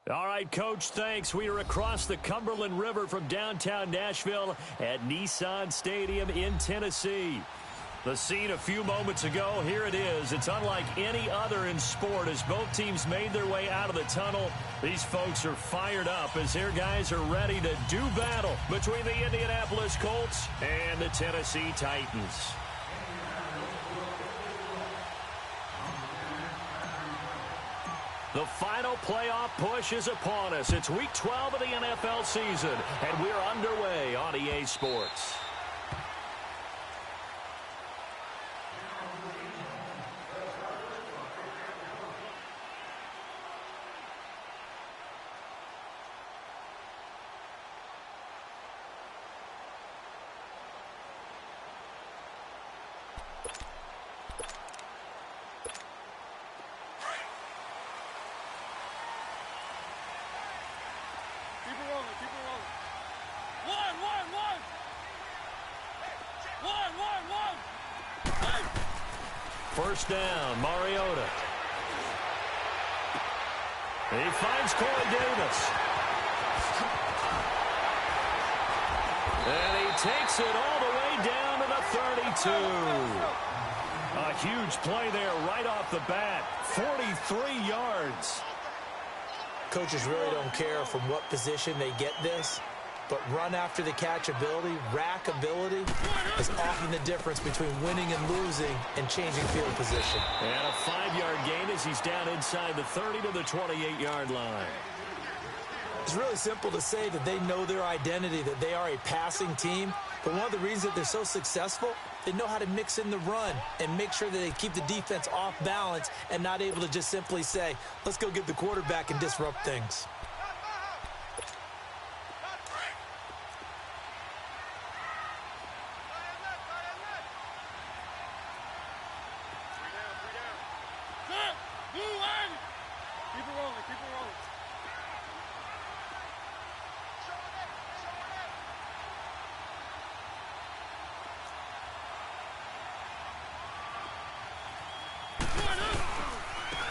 All right, Coach, thanks. We are across the Cumberland River from downtown Nashville at Nissan Stadium in Tennessee. The scene a few moments ago, here it is. It's unlike any other in sport as both teams made their way out of the tunnel. These folks are fired up as their guys are ready to do battle between the Indianapolis Colts and the Tennessee Titans. The final playoff push is upon us. It's Week 12 of the NFL season, and we're underway on EA Sports. First down, Mariota. He finds Corey Davis. And he takes it all the way down to the 32. A huge play there right off the bat. 43 yards. Coaches really don't care from what position they get this, but run after the catch ability, rack ability, is often the difference between winning and losing and changing field position. And a 5-yard gain as he's down inside the 30 to the 28-yard line. It's really simple to say that they know their identity, that they are a passing team, but one of the reasons that they're so successful, they know how to mix in the run and make sure that they keep the defense off balance and not able to just simply say, let's go get the quarterback and disrupt things.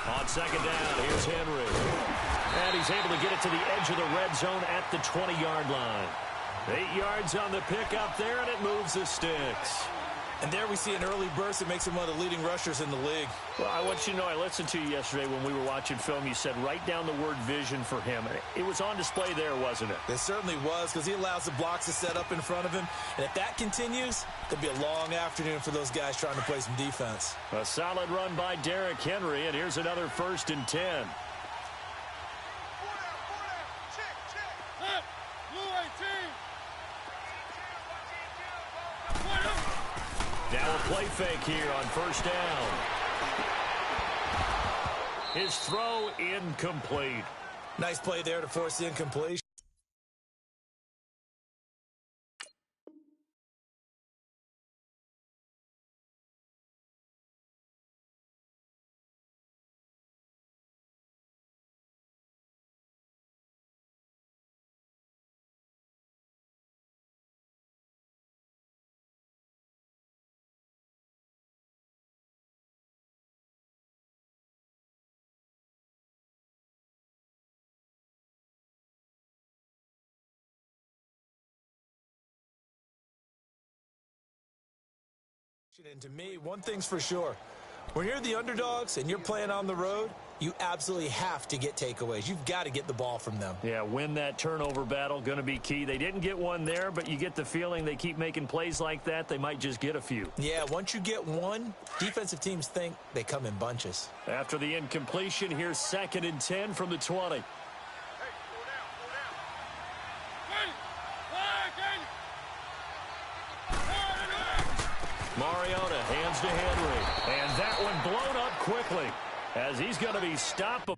On second down, here's Henry. And he's able to get it to the edge of the red zone at the 20-yard line. 8 yards on the pickup there, and it moves the sticks. And there we see an early burst that makes him one of the leading rushers in the league. Well, I want you to know, I listened to you yesterday when we were watching film. You said write down the word vision for him. It was on display there, wasn't it? It certainly was, because he allows the blocks to set up in front of him. And if that continues, it'll be a long afternoon for those guys trying to play some defense. A solid run by Derrick Henry, and here's another 1st and 10. Now a play fake here on 1st down. His throw incomplete. Nice play there to force the incompletion. And to me, one thing's for sure. When you're the underdogs and you're playing on the road, you absolutely have to get takeaways. You've got to get the ball from them. Yeah, win that turnover battle, going to be key. They didn't get one there, but you get the feeling they keep making plays like that, they might just get a few. Yeah, once you get one, defensive teams think they come in bunches. After the incompletion, here's 2nd and 10 from the 20. Mariota hands to Henry, and that one blown up quickly as he's going to be stopped.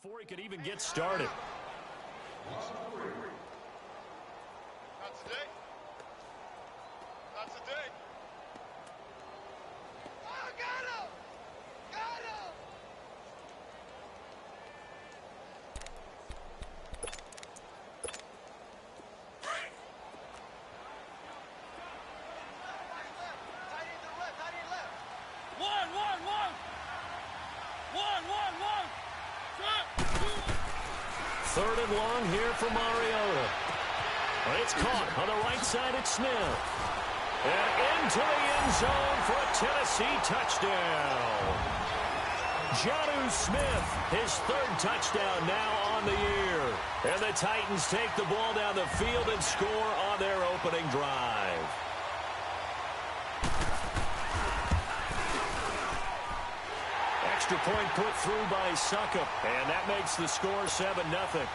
before he could even get started. Not today. Not today. Oh, got him! Got him! Third and long here for Mariota. It's caught on the right side at Smith. And into the end zone for a Tennessee touchdown. Jonnu Smith, his third touchdown now on the year. And the Titans take the ball down the field and score on their opening drive. Extra point put through by Succop, and that makes the score 7-0.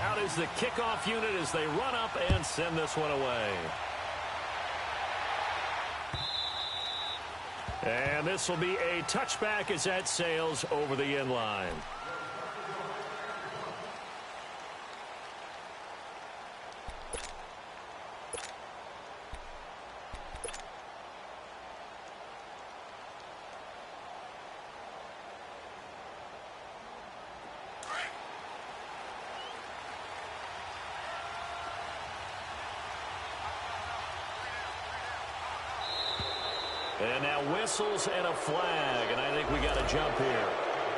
Out is the kickoff unit as they run up and send this one away. And this will be a touchback as that sails over the end line. And now whistles and a flag, and I think we got a jump here.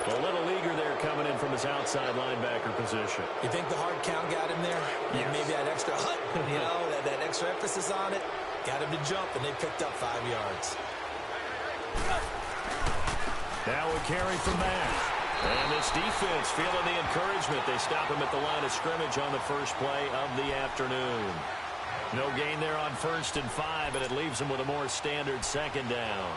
A little eager there coming in from his outside linebacker position. You think the hard count got him there? Yes. Maybe that extra hut, that extra emphasis on it, got him to jump, and they picked up 5 yards. Now a carry from Matt. And this defense feeling the encouragement. They stop him at the line of scrimmage on the first play of the afternoon. No gain there on 1st and 5, and it leaves them with a more standard second down.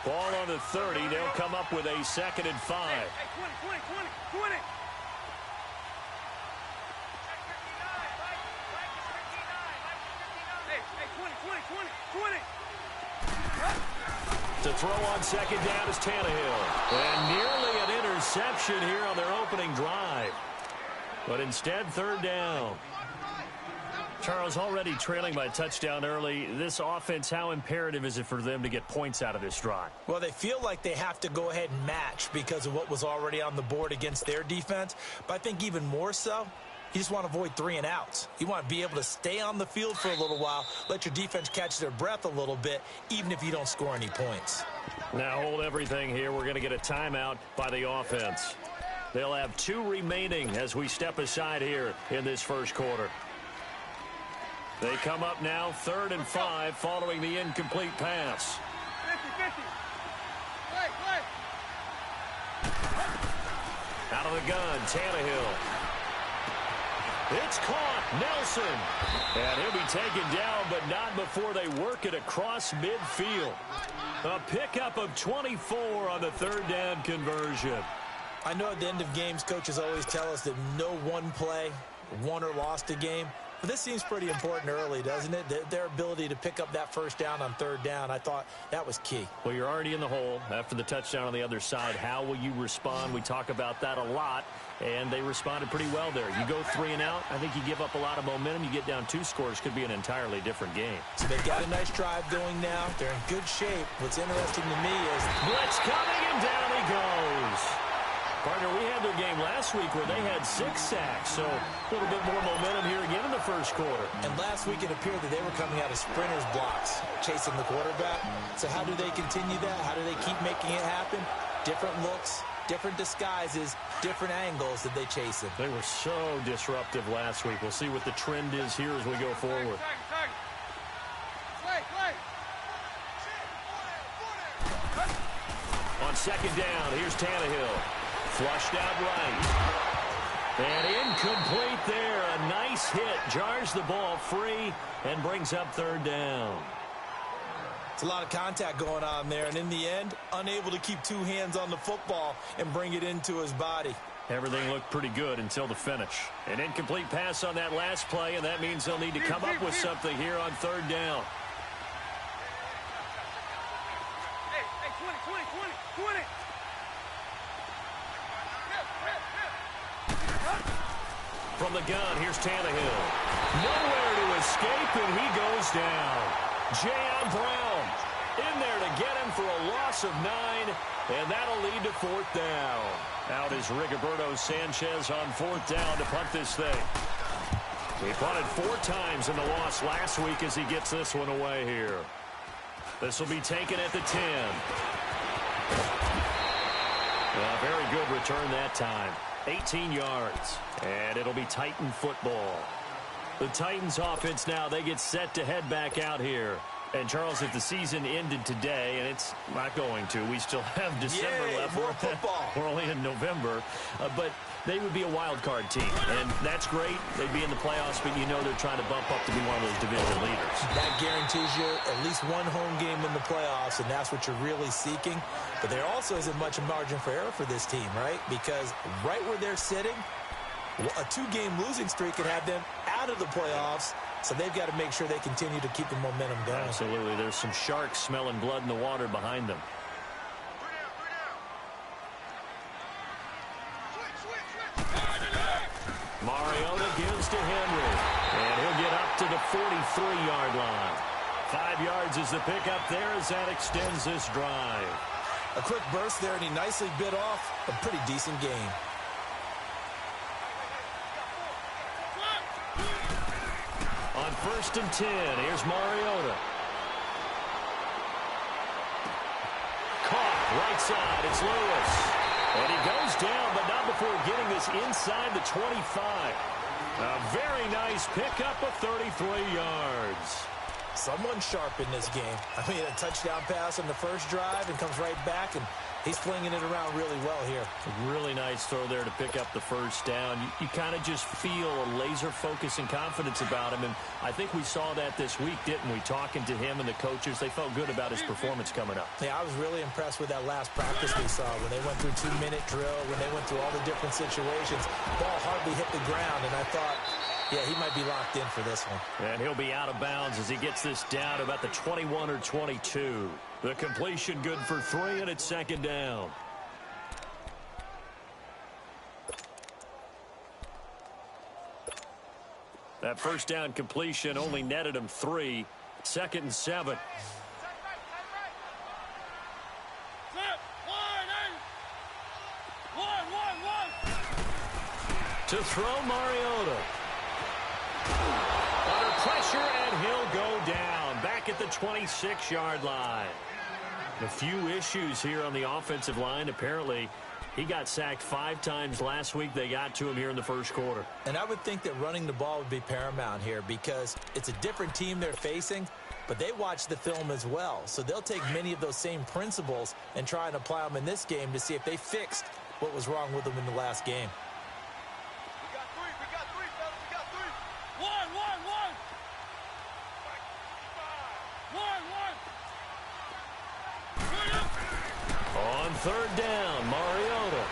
Ball on the 30. They'll come up with a 2nd and 5. Hey, 20. To throw on 2nd down is Tannehill. And nearly an interception here on their opening drive. But instead, 3rd down. Charles, already trailing by a touchdown early. This offense, how imperative is it for them to get points out of this drive? Well, they feel like they have to go ahead and match because of what was already on the board against their defense. But I think even more so, you just want to avoid 3 and outs. You want to be able to stay on the field for a little while, let your defense catch their breath a little bit, even if you don't score any points. Now hold everything here. We're going to get a timeout by the offense. They'll have 2 remaining as we step aside here in this first quarter. They come up now 3rd and 5 following the incomplete pass. 50. Play. Out of the gun, Tannehill. It's caught, Nelson. And he'll be taken down, but not before they work it across midfield. A pickup of 24 on the 3rd down conversion. I know at the end of games, coaches always tell us that no one play won or lost a game. But this seems pretty important early, doesn't it? Their ability to pick up that 1st down on 3rd down, I thought that was key. Well, you're already in the hole after the touchdown on the other side. How will you respond? We talk about that a lot, and they responded pretty well there. You go 3 and out, I think you give up a lot of momentum. You get down 2 scores, could be an entirely different game. So they've got a nice drive going now. They're in good shape. What's interesting to me is blitz coming, and down he goes. Partner, we had their game last week where they had 6 sacks, so a little bit more momentum here again in the first quarter. And last week it appeared that they were coming out of sprinters blocks, chasing the quarterback. So how do they continue that? How do they keep making it happen? Different looks, different disguises, different angles that they chase him. They were so disruptive last week. We'll see what the trend is here as we go forward. Play. On 2nd down, here's Tannehill. Flushed out right. And incomplete there. A nice hit. Jars the ball free and brings up 3rd down. It's a lot of contact going on there. And in the end, unable to keep 2 hands on the football and bring it into his body. Everything looked pretty good until the finish. An incomplete pass on that last play, and that means they'll need to come up with something here on third down. Hey, 20. From the gun, here's Tannehill. Nowhere to escape, and he goes down. J.M. Brown in there to get him for a loss of 9, and that'll lead to fourth down. Out is Rigoberto Sanchez on fourth down to punt this thing. He punted 4 times in the loss last week as he gets this one away here. This will be taken at the 10. A very good return that time. 18 yards, and it'll be Titan football. The Titans offense now, they get set to head back out here. And, Charles, if the season ended today, and it's not going to, we still have December left. More football. We're only in November. But they would be a wild card team, and that's great. They'd be in the playoffs, but you know they're trying to bump up to be one of those division leaders. That guarantees you at least one home game in the playoffs, and that's what you're really seeking. But there also isn't much of margin for error for this team, right? Because right where they're sitting, a 2-game losing streak could have them out of the playoffs. So they've got to make sure they continue to keep the momentum going. Absolutely. There's some sharks smelling blood in the water behind them. Mariota gives to Henry. And he'll get up to the 43-yard line. 5 yards is the pickup there as that extends this drive. A quick burst there, and he nicely bit off a pretty decent game. On 1st and 10, here's Mariota. Caught right side, it's Lewis. And he goes down, but not before getting this inside the 25. A very nice pickup of 33 yards. Someone sharp in this game. I mean, a touchdown pass on the first drive and comes right back, and he's flinging it around really well here. A really nice throw there to pick up the first down. You kind of just feel a laser focus and confidence about him, and I think we saw that this week, didn't we? Talking to him and the coaches, they felt good about his performance coming up. Yeah, I was really impressed with that last practice we saw when they went through 2-minute drill, when they went through all the different situations. Ball hardly hit the ground, and I thought, yeah, he might be locked in for this one. And he'll be out of bounds as he gets this down to about the 21 or 22. The completion good for 3, and it's second down. That first down completion only netted him 3. 2nd and 7. To throw Mariota. Under pressure, and he'll go down. Back at the 26-yard line. A few issues here on the offensive line. Apparently, he got sacked 5 times last week. They got to him here in the first quarter. And I would think that running the ball would be paramount here because it's a different team they're facing, but they watch the film as well. So they'll take many of those same principles and try and apply them in this game to see if they fixed what was wrong with them in the last game. We got three, fellas. We got 3. One. On third down, Mariota.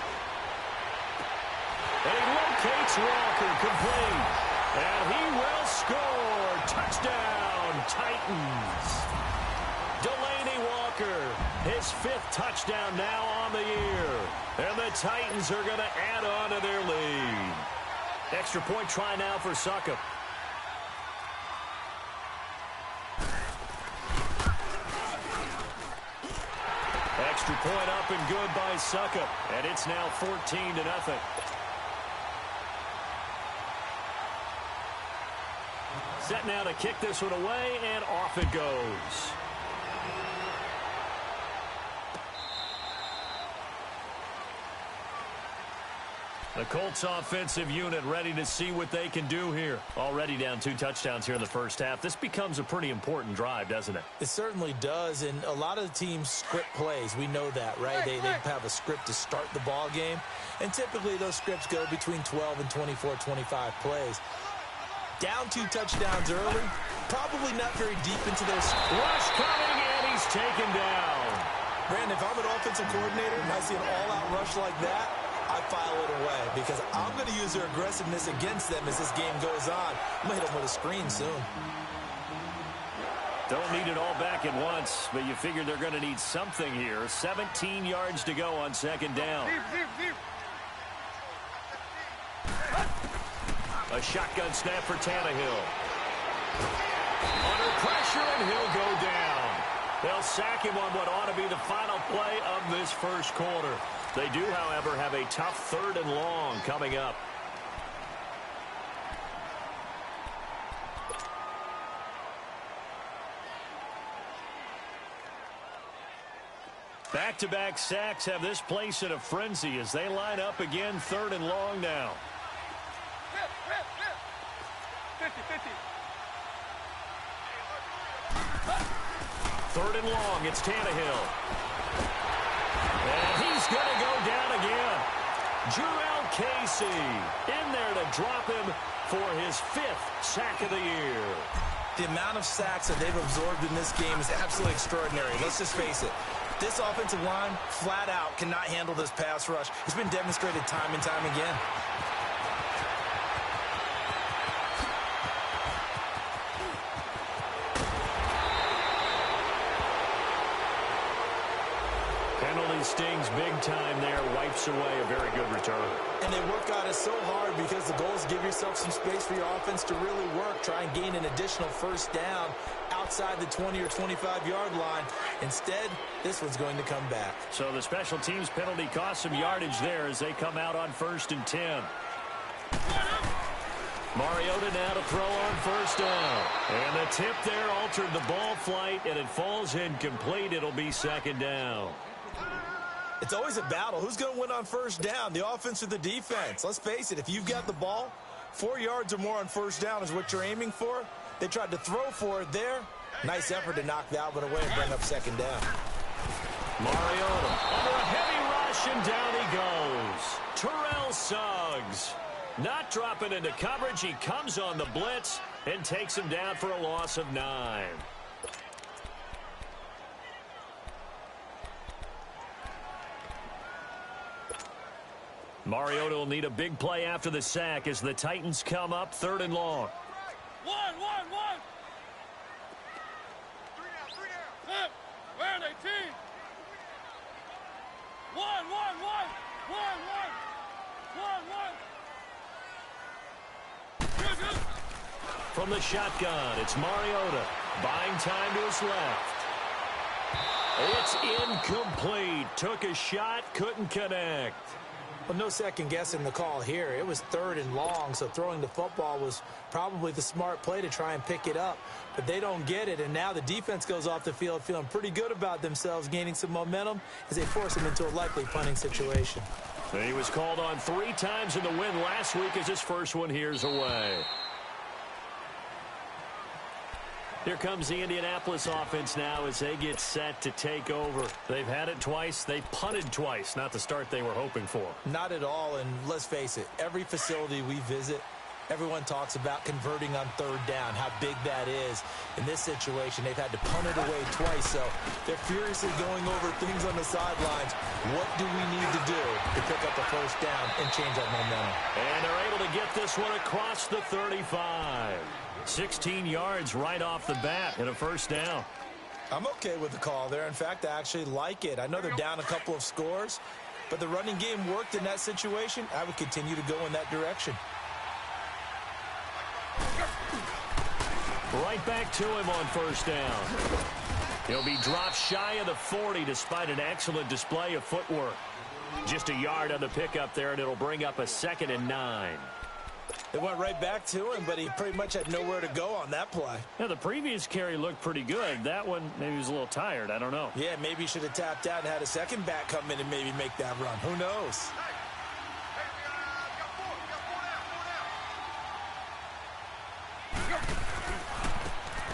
And he locates Walker, complete. And he will score. Touchdown, Titans. Delaney Walker, his 5th touchdown now on the year. And the Titans are going to add on to their lead. Extra point try now for Succop. Extra point up and good by Succop. And it's now 14-0. Set now to kick this one away, and off it goes. The Colts offensive unit ready to see what they can do here. Already down 2 touchdowns here in the first half. This becomes a pretty important drive, doesn't it? It certainly does, and a lot of the teams script plays. We know that, right? They have a script to start the ball game, and typically those scripts go between 12 and 24, 25 plays. Down 2 touchdowns early, probably not very deep into their rush coming, and he's taken down. Brandon, if I'm an offensive coordinator and I see an all-out rush like that, I file it away because I'm going to use their aggressiveness against them as this game goes on. I'm going to hit them with a screen soon. Don't need it all back at once, but you figure they're going to need something here. 17 yards to go on second down. A shotgun snap for Tannehill. Under pressure, and he'll go down. They'll sack him on what ought to be the final play of this first quarter. They do, however, have a tough 3rd and long coming up. Back-to-back sacks have this place in a frenzy as they line up again 3rd and long now. 50-50. 3rd and long, it's Tannehill. And he's going to go down again. Jurrell Casey in there to drop him for his 5th sack of the year. The amount of sacks that they've absorbed in this game is absolutely extraordinary. Let's just face it. This offensive line, flat out, cannot handle this pass rush. It's been demonstrated time and time again. Penalty stings big time there, wipes away a very good return. And they work on it so hard because the goal is to give yourself some space for your offense to really work. Try and gain an additional 1st down outside the 20 or 25-yard line. Instead, this one's going to come back. So the special teams penalty cost some yardage there as they come out on 1st and 10. Mariota now to throw on 1st down. And the tip there altered the ball flight, and it falls incomplete. It'll be 2nd down. It's always a battle. Who's going to win on 1st down, the offense or the defense? Let's face it, if you've got the ball, 4 yards or more on 1st down is what you're aiming for. They tried to throw for it there. Nice effort to knock that one away and bring up 2nd down. Mariota under a heavy rush, and down he goes. Terrell Suggs not dropping into coverage. He comes on the blitz and takes him down for a loss of 9. Mariota will need a big play after the sack as the Titans come up 3rd and long. 1. Where are they, team? 1. Good. From the shotgun, it's Mariota. Buying time to his left. It's incomplete. Took a shot, couldn't connect. Well, no second guessing the call here. It was 3rd and long, so throwing the football was probably the smart play to try and pick it up. But they don't get it, and now the defense goes off the field feeling pretty good about themselves, gaining some momentum as they force them into a likely punting situation. He was called on 3 times in the win last week as his first one here's away. Here comes the Indianapolis offense now as they get set to take over. They've had it twice. They punted twice. Not the start they were hoping for. Not at all, and let's face it, every facility we visit, everyone talks about converting on 3rd down, how big that is. In this situation, they've had to punt it away twice, so they're furiously going over things on the sidelines. What do we need to do to pick up a 1st down and change our momentum? And they're able to get this one across the 35. 16 yards right off the bat and a 1st down. I'm okay with the call there. In fact, I actually like it. I know they're down a couple of scores, but the running game worked in that situation. I would continue to go in that direction. Right back to him on 1st down. He'll be dropped shy of the 40 despite an excellent display of footwork. Just a yard on the pickup there, and it'll bring up a 2nd and 9. They went right back to him, but he pretty much had nowhere to go on that play. Yeah, the previous carry looked pretty good. That one, maybe he was a little tired. I don't know. Yeah, maybe he should have tapped out and had a second back come in and maybe make that run. Who knows?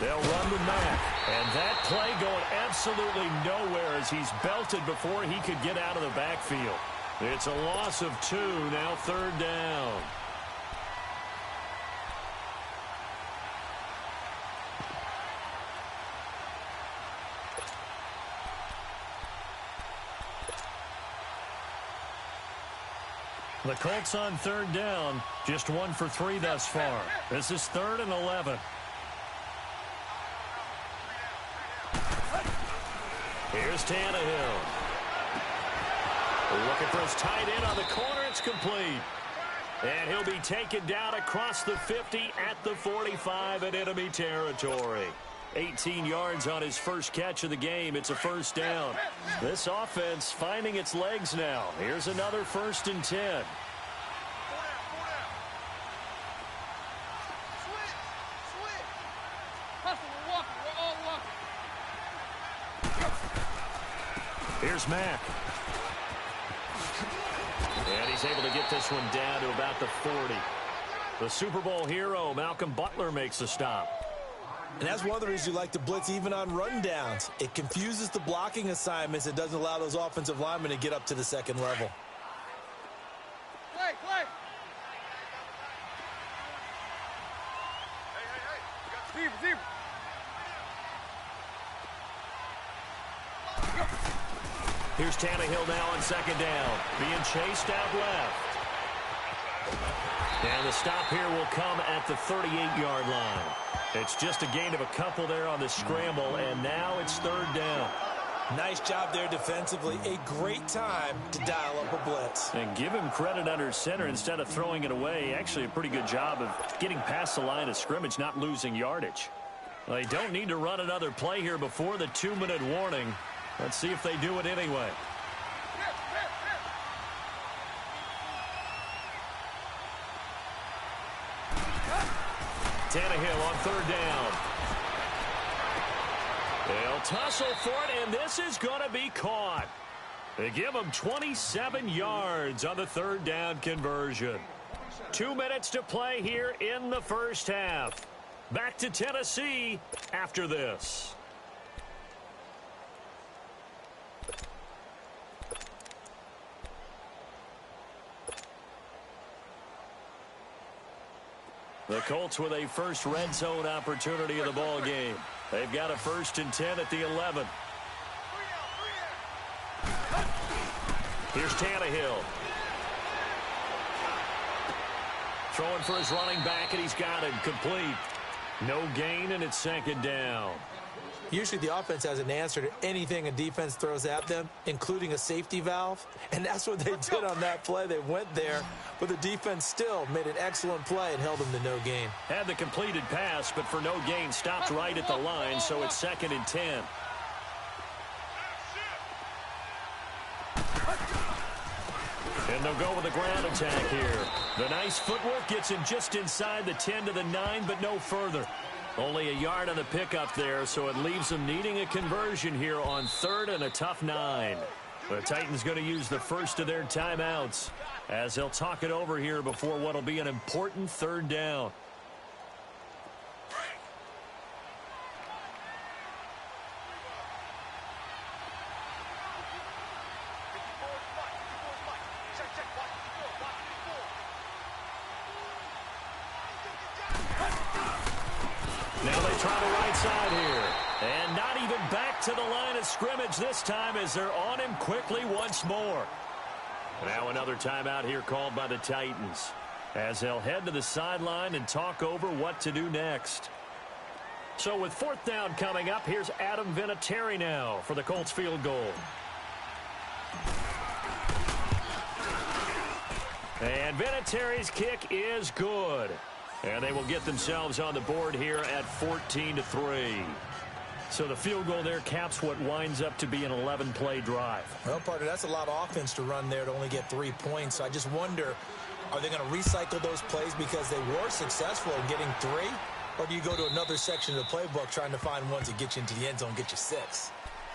They'll run the Mack. And that play going absolutely nowhere as he's belted before he could get out of the backfield. It's a loss of 2, now 3rd down. The Colts on third down, just 1 for 3 thus far. This is 3rd and 11. Here's Tannehill. Looking for his tight end on the corner. It's complete. And he'll be taken down across the 50 at the 45 in enemy territory. 18 yards on his first catch of the game. It's a first down. This offense finding its legs now. Here's another 1st and 10. Here's Mack. And he's able to get this one down to about the 40. The Super Bowl hero, Malcolm Butler, makes a stop. And that's one of the reasons you like to blitz even on rundowns. It confuses the blocking assignments. It doesn't allow those offensive linemen to get up to the second level. Play. Hey. Zebra. Here's Tannehill now on 2nd down. Being chased out left. And the stop here will come at the 38-yard line. It's just a gain of a couple there on the scramble, and now it's 3rd down. Nice job there defensively. A great time to dial up a blitz. And give him credit under center instead of throwing it away. Actually a pretty good job of getting past the line of scrimmage, not losing yardage. Well, they don't need to run another play here before the 2-minute warning. Let's see if they do it anyway. Tannehill on 3rd down. They'll tussle for it, and this is going to be caught. They give him 27 yards on the 3rd down conversion. 2 minutes to play here in the first half. Back to Tennessee after this. The Colts with a first red zone opportunity of the ball game. They've got a 1st and 10 at the 11. Here's Tannehill. Throwing for his running back, and he's got it complete. No gain, and it's 2nd down. Usually the offense has an answer to anything a defense throws at them, including a safety valve. And that's what they did on that play. They went there, but the defense still made an excellent play and held them to no gain. Had the completed pass, but for no gain, stopped right at the line, so it's 2nd and 10. And they'll go with a ground attack here. The nice footwork gets him just inside the 10 to the 9, but no further. Only a yard on the pickup there, so it leaves them needing a conversion here on 3rd and a tough 9. The Titans going to use the first of their timeouts as they'll talk it over here before what will be an important 3rd down. Now they try the right side here. And not even back to the line of scrimmage this time as they're on him quickly once more. Now another timeout here called by the Titans as they'll head to the sideline and talk over what to do next. So with 4th down coming up, here's Adam Vinatieri now for the Colts field goal. And Vinatieri's kick is good. And they will get themselves on the board here at 14-3. So the field goal there caps what winds up to be an 11-play drive. Well, partner, that's a lot of offense to run there to only get 3 points. So I just wonder, are they going to recycle those plays because they were successful in getting 3? Or do you go to another section of the playbook trying to find ones that get you into the end zone, get you 6?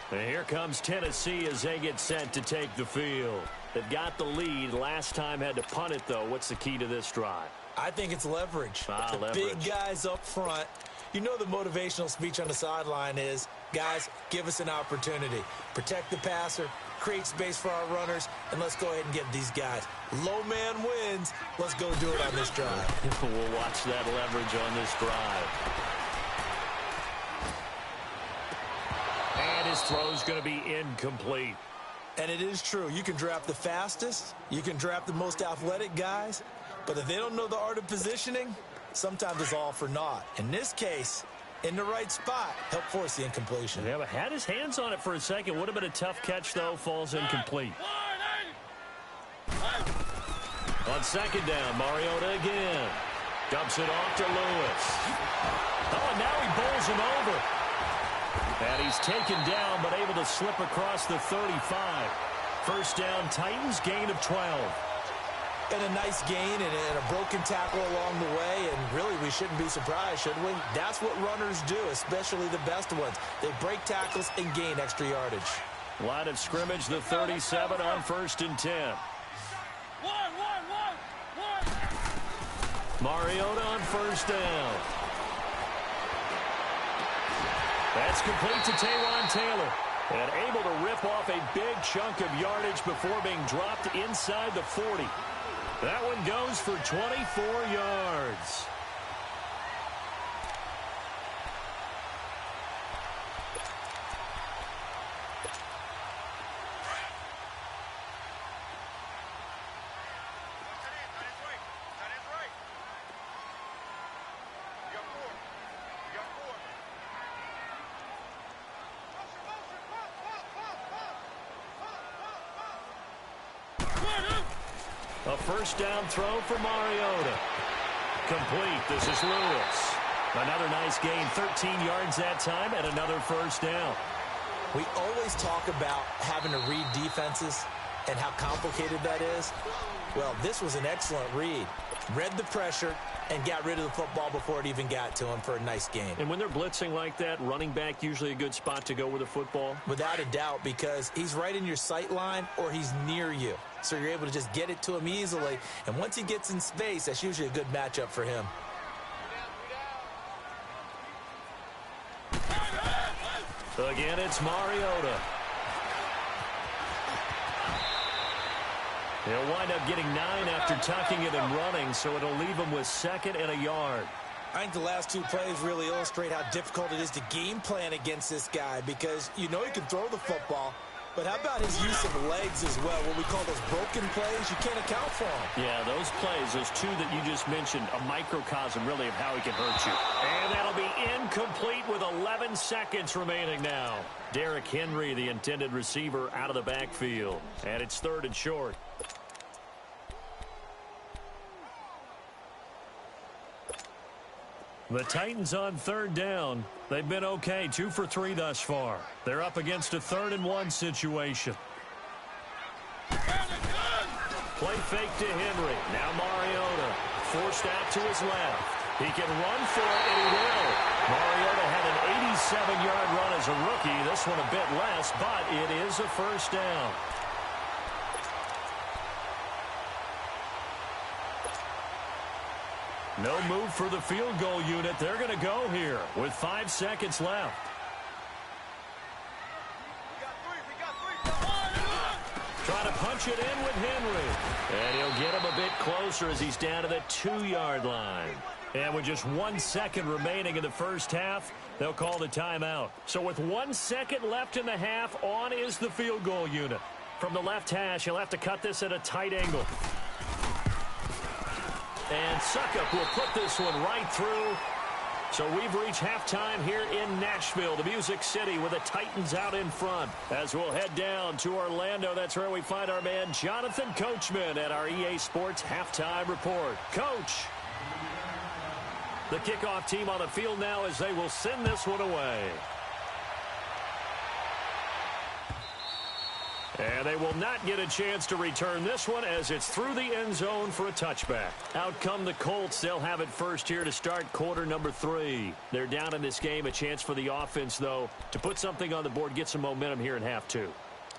And here comes Tennessee as they get set to take the field. They've got the lead. Last time had to punt it, though. What's the key to this drive? I think it's leverage. The big guys up front. You know the motivational speech on the sideline is, guys, give us an opportunity. Protect the passer, create space for our runners, and let's go ahead and get these guys. Low man wins. Let's go do it on this drive. We'll watch that leverage on this drive. And his throw's going to be incomplete. And it is true. You can draft the fastest. You can draft the most athletic guys. But if they don't know the art of positioning, sometimes it's all for naught. In this case, in the right spot, help force the incompletion. Yeah, but had his hands on it for a second. Would have been a tough catch, though. Falls incomplete. On second down, Mariota again. Dumps it off to Lewis. Oh, and now he bowls him over. And he's taken down, but able to slip across the 35. First down, Titans, gain of 12. And a nice gain and a broken tackle along the way. And really, we shouldn't be surprised, should we? That's what runners do, especially the best ones. They break tackles and gain extra yardage. Line of scrimmage, the 37 on 1st and 10. Mariota on first down. That's complete to Taywan Taylor. And able to rip off a big chunk of yardage before being dropped inside the 40. That one goes for 24 yards. A first down throw for Mariota. Complete. This is Lewis. Another nice gain, 13 yards that time, and another first down. We always talk about having to read defenses and how complicated that is. Well, this was an excellent read. Read the pressure and got rid of the football before it even got to him for a nice gain. And when they're blitzing like that, running back usually a good spot to go with the football? Without a doubt, because he's right in your sight line or he's near you. So you're able to just get it to him easily. And once he gets in space, that's usually a good matchup for him. Again, it's Mariota. He'll wind up getting 9 after tucking it and running, so it'll leave him with 2nd and a yard. I think the last 2 plays really illustrate how difficult it is to game plan against this guy because you know he can throw the football, but how about his use of legs as well? What we call those broken plays, you can't account for them. Yeah, those plays, those 2 that you just mentioned, a microcosm really of how he can hurt you. And that'll be incomplete with 11 seconds remaining now. Derrick Henry, the intended receiver, out of the backfield. And it's 3rd and short. The Titans on 3rd down. They've been okay, 2 for 3 thus far. They're up against a 3rd and 1 situation. Play fake to Henry. Now Mariota forced out to his left. He can run for it, and he will. Mariota had an 87-yard run as a rookie. This one a bit less, but it is a first down. No move for the field goal unit. They're going to go here with 5 seconds left. Trying to punch it in with Henry. And he'll get him a bit closer as he's down to the 2-yard line. And with just 1 second remaining in the first half, they'll call the timeout. So with 1 second left in the half, on is the field goal unit. From the left hash, he'll have to cut this at a tight angle. And Suckup will put this one right through. So we've reached halftime here in Nashville, the Music City, with the Titans out in front. As we'll head down to Orlando, that's where we find our man Jonathan Coachman at our EA Sports Halftime Report. Coach, the kickoff team on the field now as they will send this one away. And they will not get a chance to return this one as it's through the end zone for a touchback. Out come the Colts. They'll have it first here to start quarter number 3. They're down in this game. A chance for the offense, though, to put something on the board, get some momentum here in half 2.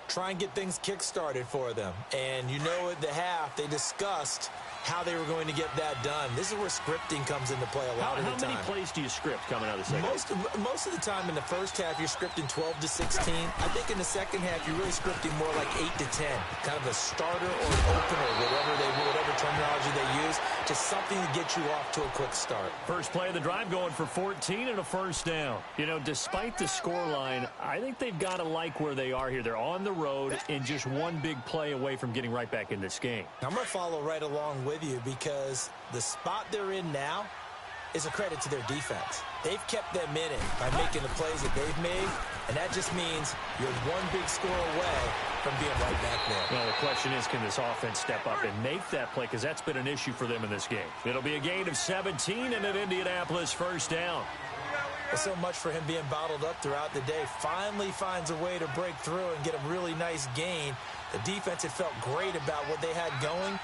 Try and get things kick-started for them. And you know at the half, they discussed how they were going to get that done. This is where scripting comes into play a lot of the time. How many plays do you script coming out of the second? Most of the time in the first half, you're scripting 12 to 16. I think in the second half, you're really scripting more like 8 to 10. Kind of a starter or an opener, whatever terminology they use, to just something to get you off to a quick start. First play of the drive going for 14 and a first down. You know, despite the scoreline, I think they've got to like where they are here. They're on the road and just one big play away from getting right back in this game. I'm going to follow right along with you because the spot they're in now is a credit to their defense. They've kept them in it by making the plays that they've made, and that just means you're one big score away from being right back there. Well, the question is, can this offense step up and make that play? Because that's been an issue for them in this game. It'll be a gain of 17 and an Indianapolis first down. Well, so much for him being bottled up throughout the day. Finally finds a way to break through and get a really nice gain. The defense had felt great about what they had going.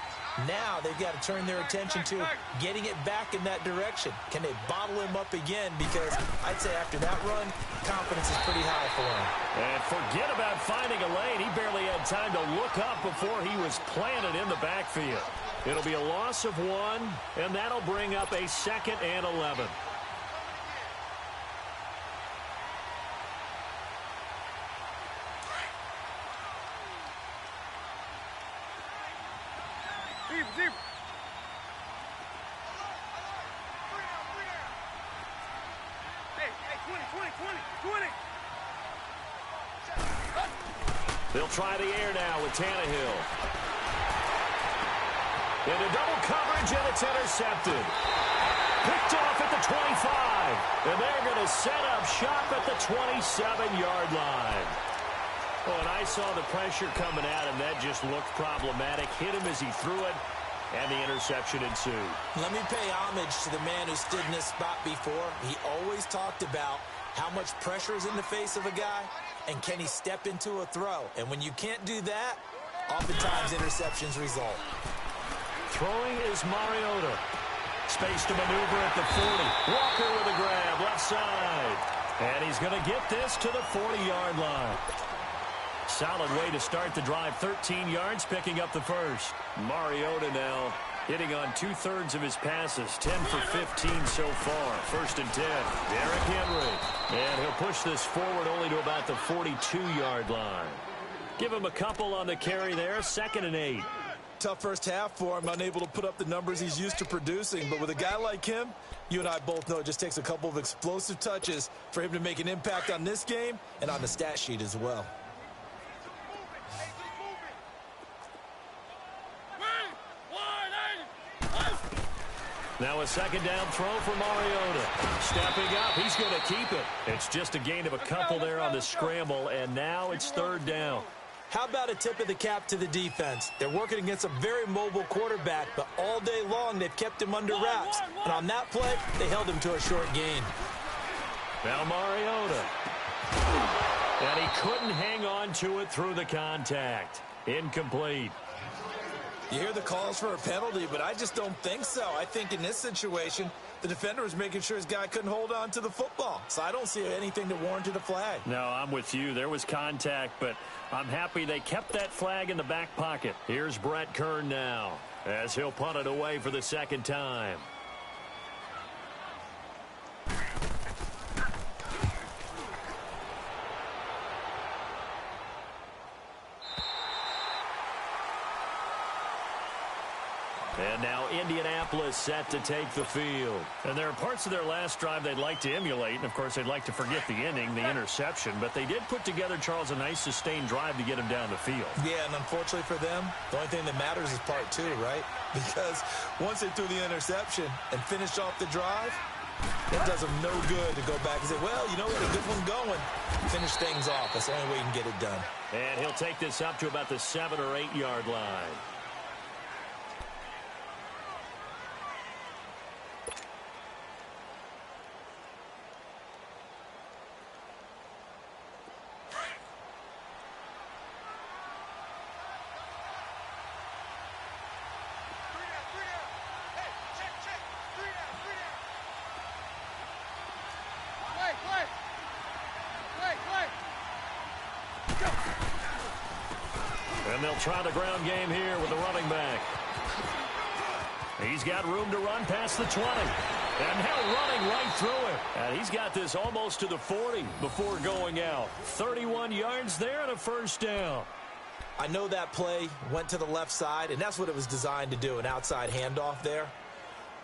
Now they've got to turn their attention to getting it back in that direction. Can they bottle him up again? Because I'd say after that run, confidence is pretty high for him. And forget about finding a lane. He barely had time to look up before he was planted in the backfield. It'll be a loss of 1, and that'll bring up a 2nd and 11. Zero. Hey, 20. They'll try the air now with Tannehill. Into double coverage, and it's intercepted. Picked off at the 25. And they're going to set up shop at the 27-yard line. Oh, and I saw the pressure coming at him. That just looked problematic. Hit him as he threw it, and the interception ensued. Let me pay homage to the man who stood in this spot before. He always talked about how much pressure is in the face of a guy, and can he step into a throw. And when you can't do that, oftentimes interceptions result. Throwing is Mariota. Space to maneuver at the 40. Walker with a grab, left side. And he's going to get this to the 40-yard line. Solid way to start the drive. 13 yards, picking up the first. Mariota now hitting on 2/3 of his passes. 10 for 15 so far. 1st and 10. Derrick Henry. And he'll push this forward only to about the 42-yard line. Give him a couple on the carry there. 2nd and 8. Tough first half for him, unable to put up the numbers he's used to producing. But with a guy like him, you and I both know it just takes a couple of explosive touches for him to make an impact on this game and on the stat sheet as well. Now a 2nd down throw for Mariota. Stepping up, he's going to keep it. It's just a gain of a couple there on the scramble, and now it's 3rd down. How about a tip of the cap to the defense? They're working against a very mobile quarterback, but all day long they've kept him under wraps. And on that play, they held him to a short gain. Now Mariota. And he couldn't hang on to it through the contact. Incomplete. You hear the calls for a penalty, but I just don't think so. I think in this situation, the defender was making sure his guy couldn't hold on to the football. So I don't see anything that warranted a flag. No, I'm with you. There was contact, but I'm happy they kept that flag in the back pocket. Here's Brett Kern now as he'll punt it away for the 2nd time. And now Indianapolis set to take the field. And there are parts of their last drive they'd like to emulate. And, of course, they'd like to forget the ending, the interception. But they did put together, Charles, a nice sustained drive to get him down the field. Yeah, and unfortunately for them, the only thing that matters is part 2, right? Because once they threw the interception and finished off the drive, it does them no good to go back and say, well, you know, we had a good one going. Finish things off. That's the only way you can get it done. And he'll take this up to about the 7 or 8 yard line. And they'll try the ground game here with the running back. He's got room to run past the 20. And now running right through it. And he's got this almost to the 40 before going out. 31 yards there and a first down. I know that play went to the left side, and that's what it was designed to do, an outside handoff there.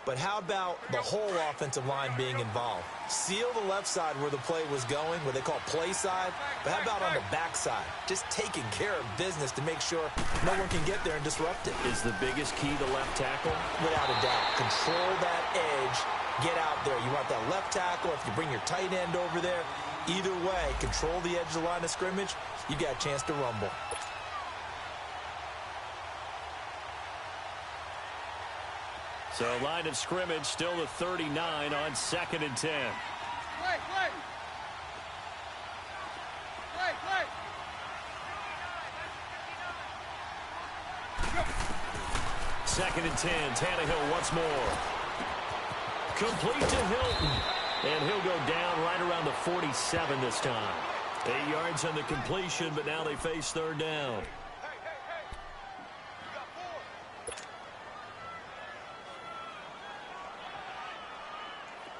But how about the whole offensive line being involved? Seal the left side where the play was going, what they call play side. But how about on the back side? Just taking care of business to make sure no one can get there and disrupt it. Is the biggest key the left tackle? Without a doubt. Control that edge. Get out there. You want that left tackle. If you bring your tight end over there, either way, control the edge of the line of scrimmage, you got a chance to rumble. So line of scrimmage still the 39 on 2nd and 10. Play. 2nd and 10. Tannehill once more. Complete to Hilton. And he'll go down right around the 47 this time. 8 yards on the completion, but now they face 3rd down.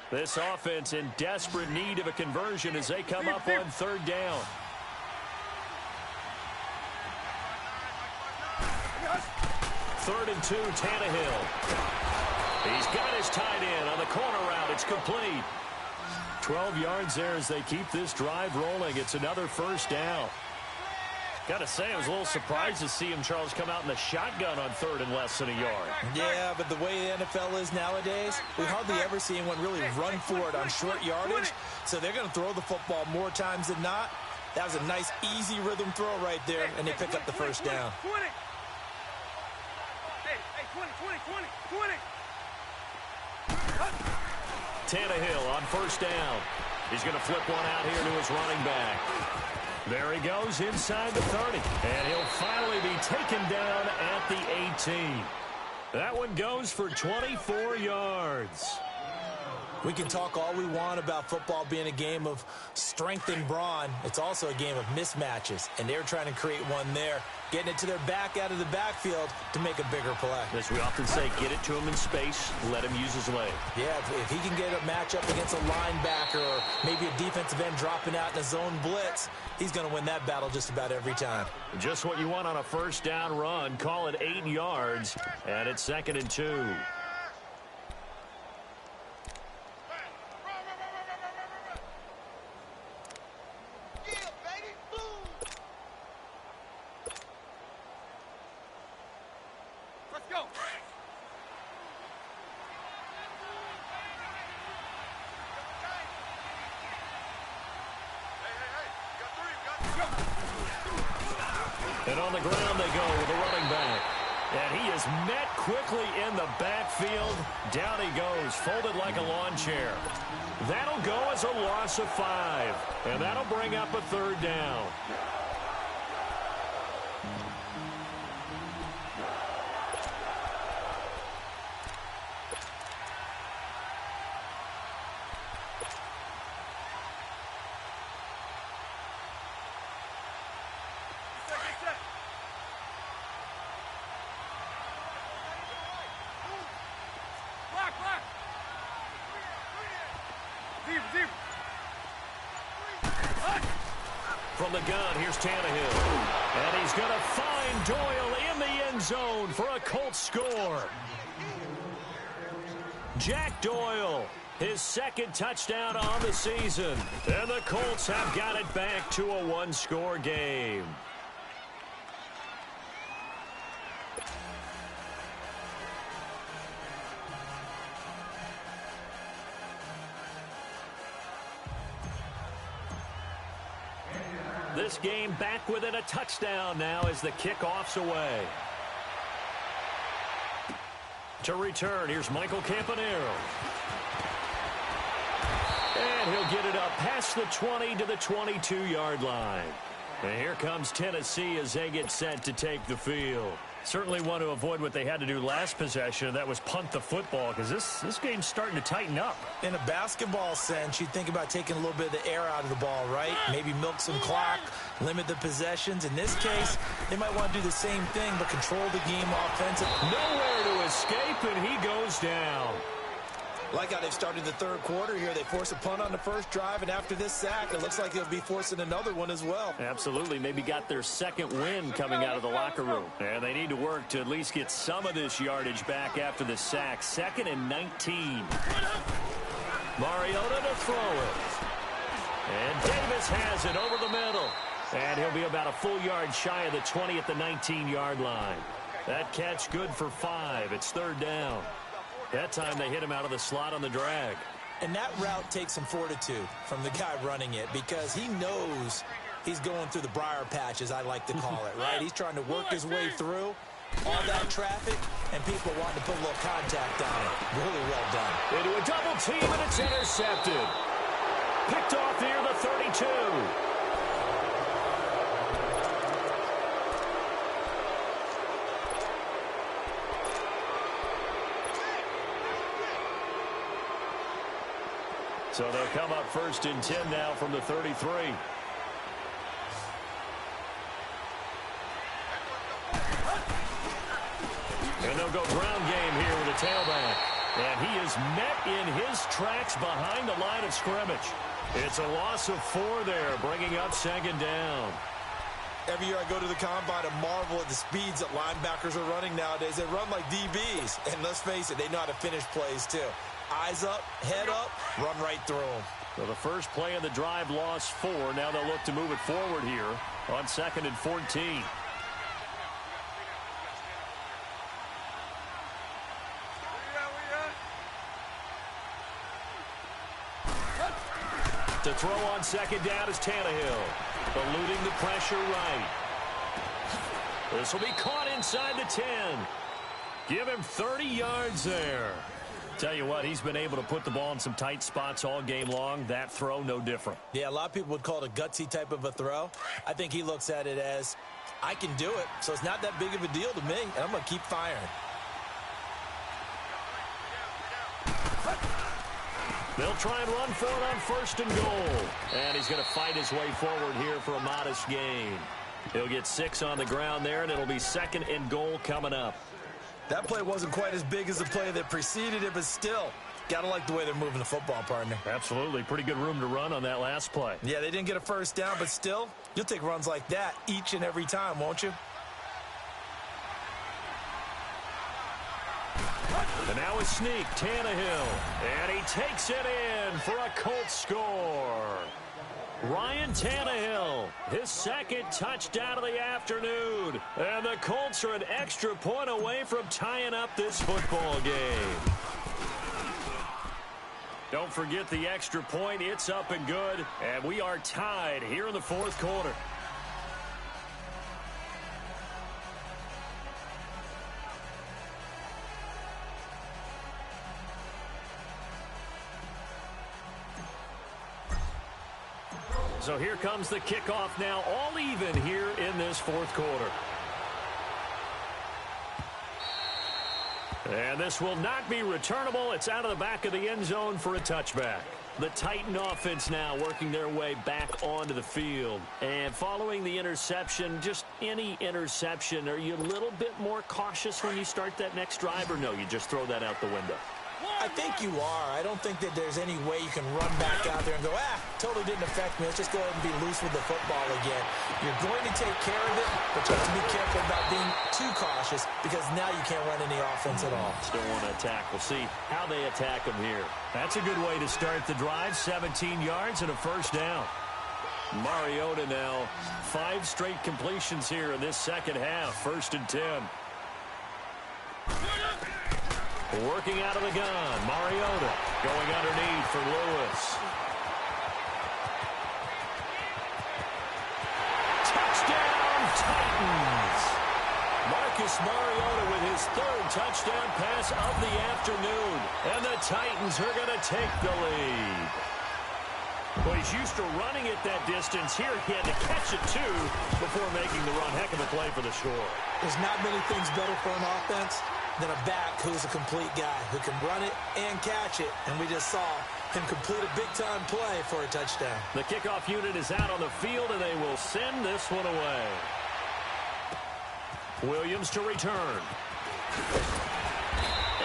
This offense in desperate need of a conversion as they come up on 3rd down. Third and 2, Tannehill. He's got his tight end on the corner route. It's complete. 12 yards there as they keep this drive rolling. It's another 1st down. Got to say, I was a little surprised to see him, Charles, come out in the shotgun on 3rd and less than a yard. Yeah, but the way the NFL is nowadays, we hardly ever see anyone really run for it on short yardage. So they're going to throw the football more times than not. That was a nice, easy rhythm throw right there, and they pick up the 1st down. 20. Hey, 20. Tannehill on 1st down. He's going to flip one out here to his running back. There he goes inside the 30. And he'll finally be taken down at the 18. That one goes for 24 yards. We can talk all we want about football being a game of strength and brawn. It's also a game of mismatches, and they're trying to create one there, getting it to their back out of the backfield to make a bigger play. As we often say, get it to him in space, let him use his leg. Yeah, if he can get a matchup against a linebacker or maybe a defensive end dropping out in a zone blitz, he's going to win that battle just about every time. Just what you want on a 1st down run. Call it 8 yards, and it's 2nd and 2. And on the ground they go with a running back. And he is met quickly in the backfield. Down he goes, folded like a lawn chair. That'll go as a loss of 5. And that'll bring up a 3rd down. From the gun, here's Tannehill. And he's going to find Doyle in the end zone for a Colts score. Jack Doyle, his 2nd touchdown on the season. And the Colts have got it back to a 1-score game. This game back within a touchdown now as the kickoff's away. To return, here's Michael Campanero. And he'll get it up past the 20 to the 22-yard line. And here comes Tennessee as they get set to take the field. Certainly want to avoid what they had to do last possession, and that was punt the football, because this game's starting to tighten up. In a basketball sense, you think about taking a little bit of the air out of the ball, right? Maybe milk some clock, limit the possessions. In this case, they might want to do the same thing, but control the game offensively. Nowhere to escape, and he goes down. Like how they've started the third quarter here. They force a punt on the first drive, and after this sack, it looks like they'll be forcing another one as well. Absolutely. Maybe got their second win coming out of the locker room. And they need to work to at least get some of this yardage back after the sack. 2nd and 19. Mariota to throw it. And Davis has it over the middle. And he'll be about a full yard shy of the 20 at the 19-yard line. That catch good for 5. It's 3rd down. That time they hit him out of the slot on the drag. And that route takes some fortitude from the guy running it because he knows he's going through the briar patch, as I like to call it, right? He's trying to work his way through all that traffic, and people wanting to put a little contact on it. Really well done. Into a double team, and it's intercepted. Picked off near the 32. So they'll come up 1st and 10 now from the 33. And they'll go ground game here with a tailback. And he is met in his tracks behind the line of scrimmage. It's a loss of 4 there, bringing up 2nd down. Every year I go to the combine and marvel at the speeds that linebackers are running nowadays. They run like DBs. And let's face it, they know how to finish plays too. Eyes up, head up, run right through them. So the first play of the drive lost 4. Now they'll look to move it forward here on 2nd and 14. To throw on 2nd down is Tannehill. Eluding the pressure right. This will be caught inside the 10. Give him 30 yards there. Tell you what, he's been able to put the ball in some tight spots all game long. That throw, no different. Yeah, a lot of people would call it a gutsy type of a throw. I think he looks at it as, I can do it, so it's not that big of a deal to me, and I'm going to keep firing. They'll try and run for it on 1st and goal. And he's going to fight his way forward here for a modest gain. He'll get 6 on the ground there, and it'll be 2nd and goal coming up. That play wasn't quite as big as the play that preceded it, but still, got to like the way they're moving the football, partner. Absolutely. Pretty good room to run on that last play. Yeah, they didn't get a first down, but still, you'll take runs like that each and every time, won't you? And now a sneak, Tannehill. And he takes it in for a Colts score. Ryan Tannehill, his 2nd touchdown of the afternoon. And the Colts are an extra point away from tying up this football game. Don't forget the extra point. It's up and good. And we are tied here in the 4th quarter. So here comes the kickoff now, all even here in this 4th quarter. And this will not be returnable. It's out of the back of the end zone for a touchback. The Titan offense now working their way back onto the field. And following the interception, just any interception, are you a little bit more cautious when you start that next drive, or no, you just throw that out the window? I think you are. I don't think that there's any way you can run back out there and go, totally didn't affect me. Let's just go ahead and be loose with the football again. You're going to take care of it, but you have to be careful about being too cautious because now you can't run any offense at all. Still want to attack. We'll see how they attack them here. That's a good way to start the drive. 17 yards and a 1st down. Mariota now 5 straight completions here in this 2nd half. 1st and 10. Working out of the gun, Mariota going underneath for Lewis. Touchdown, Titans! Marcus Mariota with his 3rd touchdown pass of the afternoon. And the Titans are going to take the lead. Well, he's used to running it that distance. Here he had to catch it, too, before making the run. Heck of a play for the score. There's not many things better for an offense than a back who's a complete guy who can run it and catch it. And we just saw him complete a big-time play for a touchdown. The kickoff unit is out on the field, and they will send this one away. Williams to return.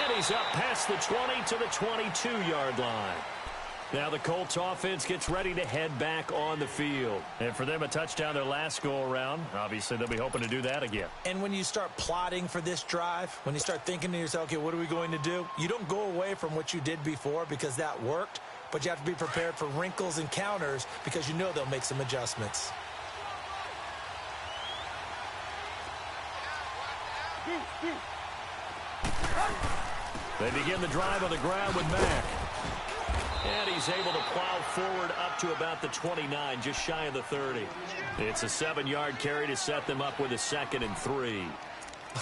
And he he's up past the 20 to the 22-yard line. Now the Colts offense gets ready to head back on the field. And for them, a touchdown their last go-around. Obviously, they'll be hoping to do that again. And when you start plotting for this drive, when you start thinking to yourself, okay, what are we going to do? You don't go away from what you did before because that worked, but you have to be prepared for wrinkles and counters because you know they'll make some adjustments. They begin the drive on the ground with Mack. And he's able to plow forward up to about the 29, just shy of the 30. It's a 7-yard carry to set them up with a 2nd and 3.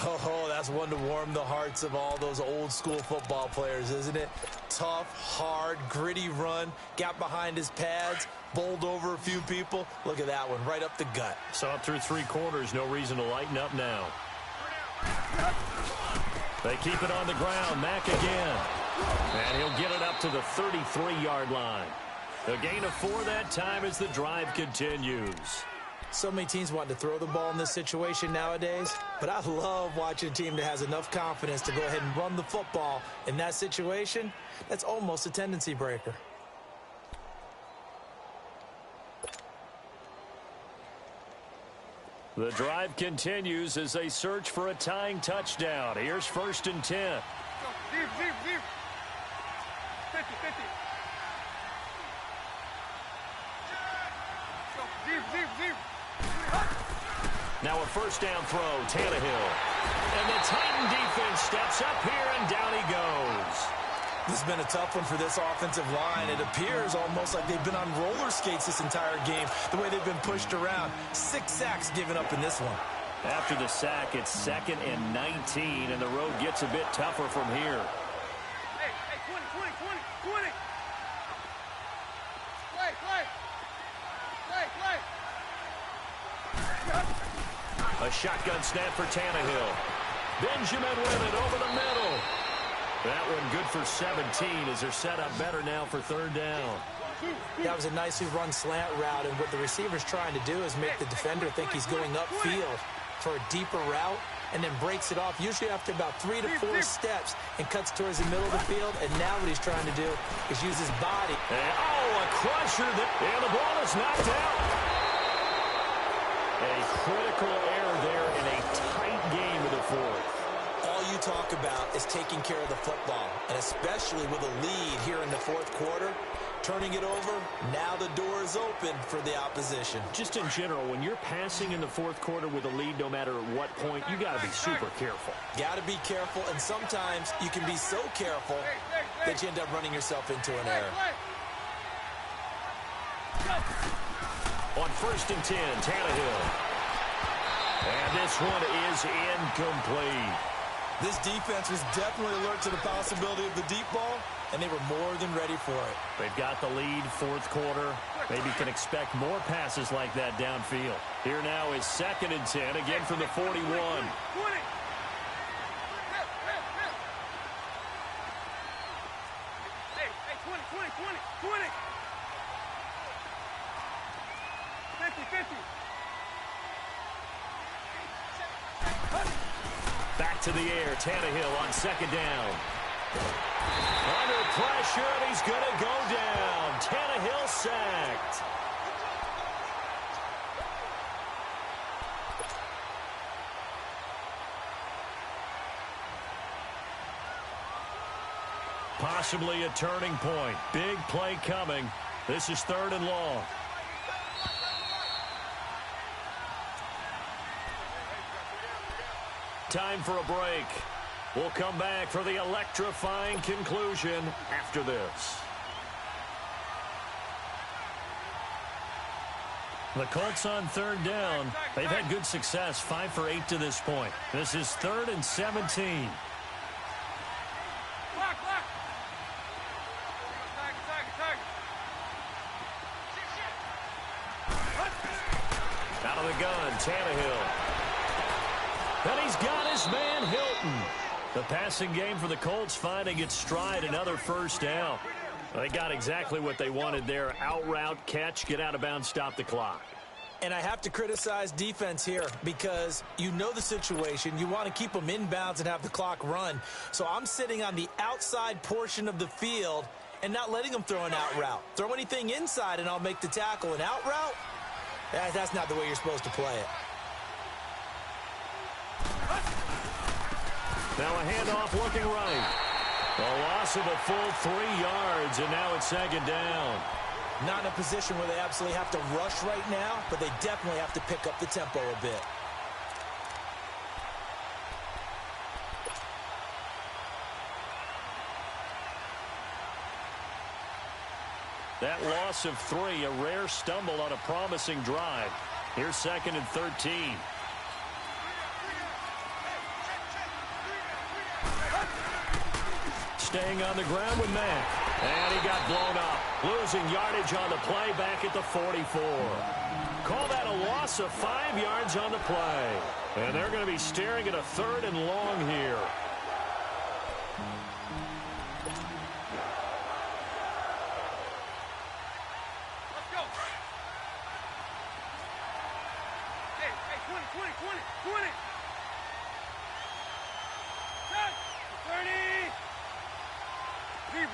Oh, that's one to warm the hearts of all those old-school football players, isn't it? Tough, hard, gritty run, got behind his pads, bowled over a few people. Look at that one, right up the gut. So up through 3 quarters, no reason to lighten up now. They keep it on the ground. Mack again. And he'll get it up to the 33-yard line. A gain of 4 that time as the drive continues. So many teams want to throw the ball in this situation nowadays, but I love watching a team that has enough confidence to go ahead and run the football. In that situation, that's almost a tendency breaker. The drive continues as they search for a tying touchdown. Here's 1st and 10. Deep, deep, deep. 50, 50. Deep, deep, deep. Now a 1st down throw, Tannehill. And the Titan defense steps up here, and down he goes. This has been a tough one for this offensive line. It appears almost like they've been on roller skates this entire game, the way they've been pushed around. 6 sacks given up in this one. After the sack, it's 2nd and 19, and the road gets a bit tougher from here. Hey, 20, 20, 20, 20. Play, play. Play, play. A shotgun snap for Tannehill. Benjamin with it over the middle. That one good for 17 as they're set up better now for 3rd down. That was a nicely run slant route, and what the receiver's trying to do is make the defender think he's going upfield for a deeper route, and then breaks it off, usually after about 3 to 4 steps, and cuts towards the middle of the field. And now what he's trying to do is use his body. And, a crusher, and the ball is knocked out. A critical error there in a tight game of the 4th. All you talk about is taking care of the football, and especially with a lead here in the 4th quarter, turning it over, now the door is open for the opposition. Just in general, when you're passing in the 4th quarter with a lead, no matter at what point, you got to be super careful. Got to be careful, and sometimes you can be so careful that you end up running yourself into an error. On 1st and 10, Tannehill. And this one is incomplete. This defense was definitely alert to the possibility of the deep ball, and they were more than ready for it. They've got the lead, 4th quarter. Maybe can expect more passes like that downfield. Here now is 2nd and 10, again from the 41. 20. Hey, 20, 20, 20, 20. 50, 50. Back to the air, Tannehill on 2nd down. Under pressure, and he's going to go down. Tannehill sacked. Possibly a turning point. Big play coming. This is 3rd and long. Time for a break. We'll come back for the electrifying conclusion after this. The Colts on 3rd down. They've had good success, 5 for 8 to this point. This is 3rd and 17. Out of the gun, Tannehill. And he's got his man, Hilton. The passing game for the Colts finding its stride, another 1st down. They got exactly what they wanted there. Out route, catch, get out of bounds, stop the clock. And I have to criticize defense here because you know the situation. You want to keep them inbounds and have the clock run. So I'm sitting on the outside portion of the field and not letting them throw an out route. Throw anything inside and I'll make the tackle. An out route? That's not the way you're supposed to play it. Now a handoff looking right. A loss of a full 3 yards, and now it's second down. Not in a position where they absolutely have to rush right now, but they definitely have to pick up the tempo a bit. That loss of 3, a rare stumble on a promising drive. Here's second and 13. Staying on the ground with Mack. And he got blown up. Losing yardage on the play back at the 44. Call that a loss of 5 yards on the play. And they're going to be staring at a 3rd and long here. Let's go. Hey, 20, 20, 20, 20. 30.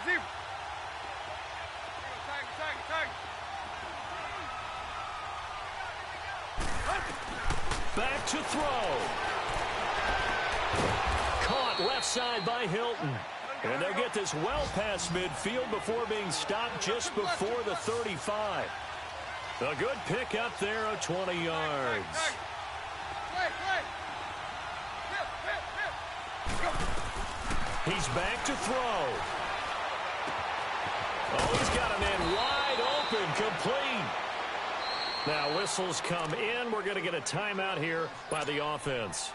Zero. Tiger. Back to throw. Caught left side by Hilton. And they'll get this well past midfield before being stopped just before the 35. A good pick up there of 20 yards. He's back to throw. Oh, he's got a man wide open, complete. Now whistles come in. We're going to get a timeout here by the offense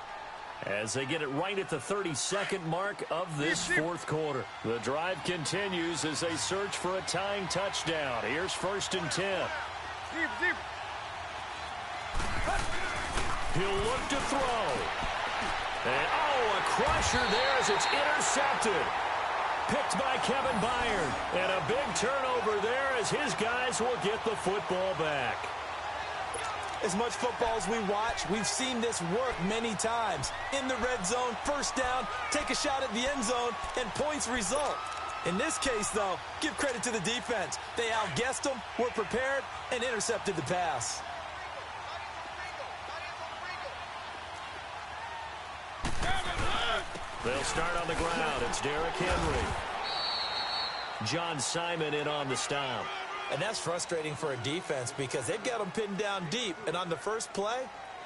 as they get it right at the 32nd mark of this 4th quarter. The drive continues as they search for a tying touchdown. Here's 1st and 10. He'll look to throw. And, a crusher there as it's intercepted. Picked by Kevin Byard. And a big turnover there as his guys will get the football back. As much football as we watch, we've seen this work many times. In the red zone, first down, take a shot at the end zone, and points result. In this case, though, give credit to the defense. They outguessed them, were prepared, and intercepted the pass. They'll start on the ground. It's Derrick Henry. John Simon in on the stop. And that's frustrating for a defense because they've got them pinned down deep. And on the first play,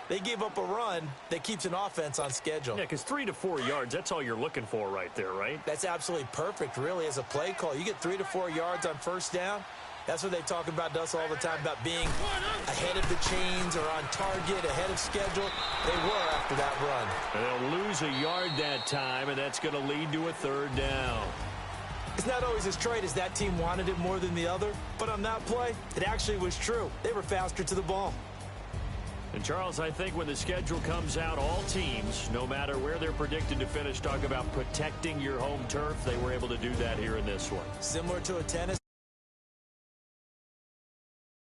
they gave up a run that keeps an offense on schedule. Yeah, because 3 to 4 yards, that's all you're looking for right there, right? That's absolutely perfect, really, as a play call. You get 3 to 4 yards on first down. That's what they talk about to us all the time, about being ahead of the chains or on target, ahead of schedule. They were after that run. And they'll lose a yard that time, and that's going to lead to a 3rd down. It's not always as straight as that team wanted it more than the other, but on that play, it actually was true. They were faster to the ball. And, Charles, I think when the schedule comes out, all teams, no matter where they're predicted to finish, talk about protecting your home turf. They were able to do that here in this one. Similar to a tennis